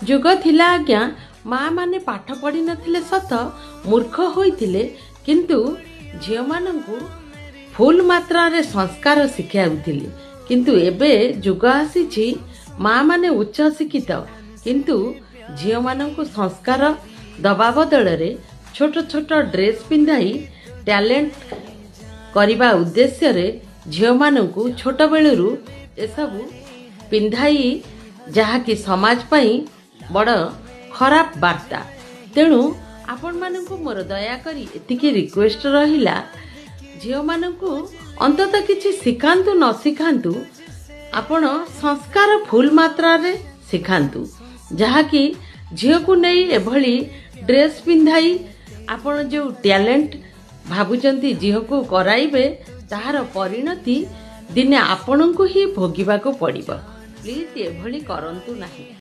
जुग थिला आज्ञा माँ माने पाठ पढ़ी नथिले सत मूर्ख होइथिले किंतु झियो मानंकु फुल मात्रा रे संस्कार शिखाउथिले किंतु एबे जुग आसीछि माँ माने उच्च शिक्षित किंतु झियो मानंकु संस्कार दबा बदल रे छोट छोट ड्रेस पिंधाई टैलेंट करिबा उद्देश्य रे झियो मानंकु छोट बेलुरु एसबु पिंधाई जहाँकि समाज पाई बड़ खराब वार्ता। तेणु आपण मानंकु मोर दया करी एतिकी रिक्वेस्ट रहिला झियो मानंकु अंतत किछि सिखांतु न सिखांतु आपण संस्कार फुल मात्रा रे सिखांतु जहाँकि झियो को नहीं एभली ड्रेस पिंधाई आपण जो टैलेंट भाबुचंती झियो को कराइबे ताहार परिणति दिने आपणको ही भोगिबा को पड़िबो। प्लीज एभली करंतु नाही।